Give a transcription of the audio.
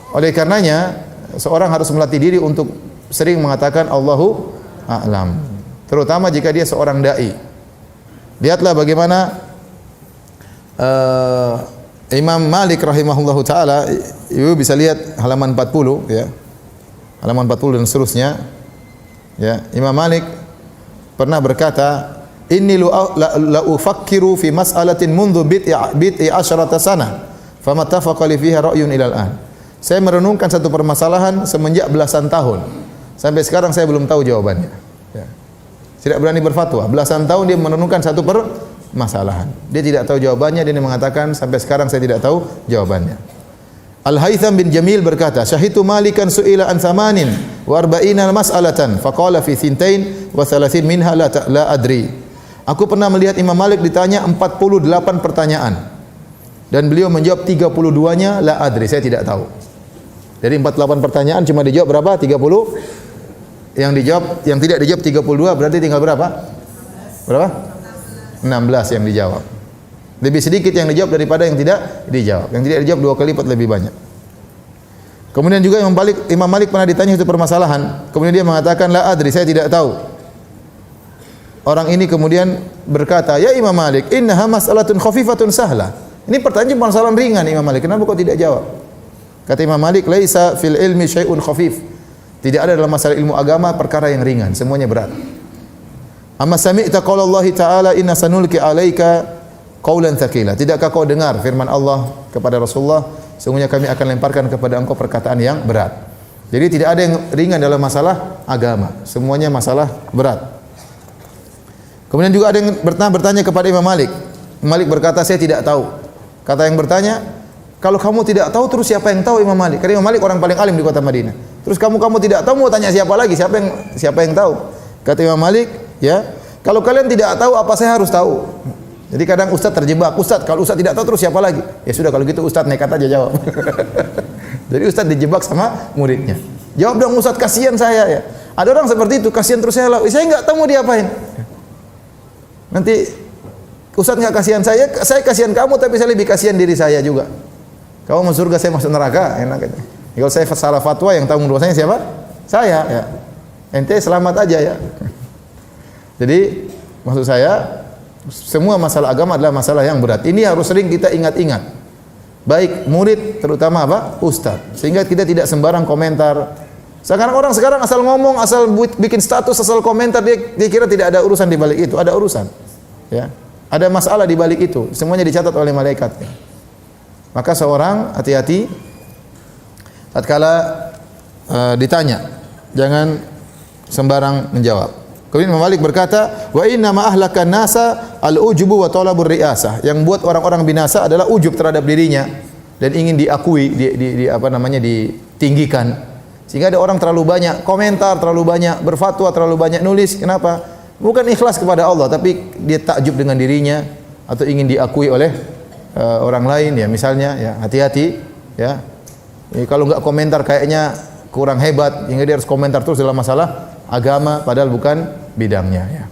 Oleh karenanya seorang harus melatih diri untuk sering mengatakan Allahu a'lam, terutama jika dia seorang dai. Lihatlah bagaimana Imam Malik rahimahullahu taala, ibu bisa lihat halaman 40 ya. Halaman 40 dan seterusnya. Ya, Imam Malik pernah berkata, "Inni la ufakkiru fi mas'alatin mundu bid'i asyrata sana, famattafaqa li fiha ra'yun ila al-an." Saya merenungkan satu permasalahan semenjak belasan tahun. Sampai sekarang saya belum tahu jawabannya. Ya. Tidak berani berfatwa. Belasan tahun dia merenungkan satu permasalahan. Dia tidak tahu jawabannya, dia mengatakan sampai sekarang saya tidak tahu jawabannya. Al-Haytham bin Jamil berkata, "Syahitu Malikan su'ila an thamanin wa arba'ina mas'alatan, faqala fi thintain wa thalathin minha la adri." Aku pernah melihat Imam Malik ditanya 48 pertanyaan dan beliau menjawab 32-nya la adri, saya tidak tahu. Dari 48 pertanyaan cuma dijawab berapa? 30. Yang dijawab, yang tidak dijawab 32, berarti tinggal berapa? Berapa? 16 yang dijawab. Lebih sedikit yang dijawab daripada yang tidak dijawab. Yang tidak dijawab 2 kali lipat lebih banyak. Kemudian juga Imam Malik pernah ditanya itu permasalahan. Kemudian dia mengatakan la adri, saya tidak tahu. Orang ini kemudian berkata, "Ya Imam Malik, innaha mas'alatun khafifatun sahla." Ini pertanyaan permasalahan ringan Imam Malik. Kenapa kau tidak jawab? Kata Imam Malik, "Laisa fil ilmi syai'un khafif." Tidak ada dalam masalah ilmu agama perkara yang ringan, semuanya berat. Amma sami'ta qaula Allah Ta'ala inna sanulqi 'alaika qaulan tsaqila. Tidakkah kau dengar firman Allah kepada Rasulullah, sesungguhnya kami akan lemparkan kepada engkau perkataan yang berat. Jadi tidak ada yang ringan dalam masalah agama, semuanya masalah berat. Kemudian juga ada yang bertanya kepada Imam Malik. Malik berkata, "Saya tidak tahu." Kata yang bertanya, "Kalau kamu tidak tahu, terus siapa yang tahu?" Imam Malik. Karena Imam Malik orang paling alim di kota Madinah. Terus kamu tidak tahu, mau tanya siapa lagi? Siapa yang tahu? Kata Imam Malik, ya, kalau kalian tidak tahu, apa saya harus tahu? Jadi kadang ustaz terjebak. Ustaz, kalau ustaz tidak tahu, terus siapa lagi? Ya sudah, kalau gitu ustaz nekat aja jawab. Jadi ustaz dijebak sama muridnya. Jawab dong ustaz, kasihan saya ya. Ada orang seperti itu, kasihan terus saya nggak tahu mau diapain. Nanti ustaz nggak kasihan saya kasihan kamu, tapi saya lebih kasihan diri saya juga. Kamu masuk surga, saya masuk neraka, enak aja. Kalau saya salah fatwa, yang tanggung dosanya siapa? Saya ya. Ente selamat aja ya. Jadi maksud saya, semua masalah agama adalah masalah yang berat. Ini harus sering kita ingat-ingat. Baik murid, terutama apa? Ustaz. Sehingga kita tidak sembarang komentar. Sekarang orang asal ngomong, asal bikin status, asal komentar, dia kira tidak ada urusan di balik itu. Ada urusan. Ya. Ada masalah di balik itu. Semuanya dicatat oleh malaikat. Ya. Maka seorang hati-hati tatkala ditanya, jangan sembarang menjawab. Kemudian Imam Malik berkata, "Wa inna ma ahlakan nasa al-ujubu wa talabur ri'asah." Yang buat orang-orang binasa adalah ujub terhadap dirinya dan ingin diakui, ditinggikan. Sehingga ada orang terlalu banyak komentar, terlalu banyak berfatwa, terlalu banyak nulis. Kenapa? Bukan ikhlas kepada Allah, tapi dia takjub dengan dirinya atau ingin diakui oleh orang lain ya. Misalnya ya, hati-hati ya. Kalau enggak komentar kayaknya kurang hebat, hingga dia harus komentar terus dalam masalah agama padahal bukan bidangnya ya.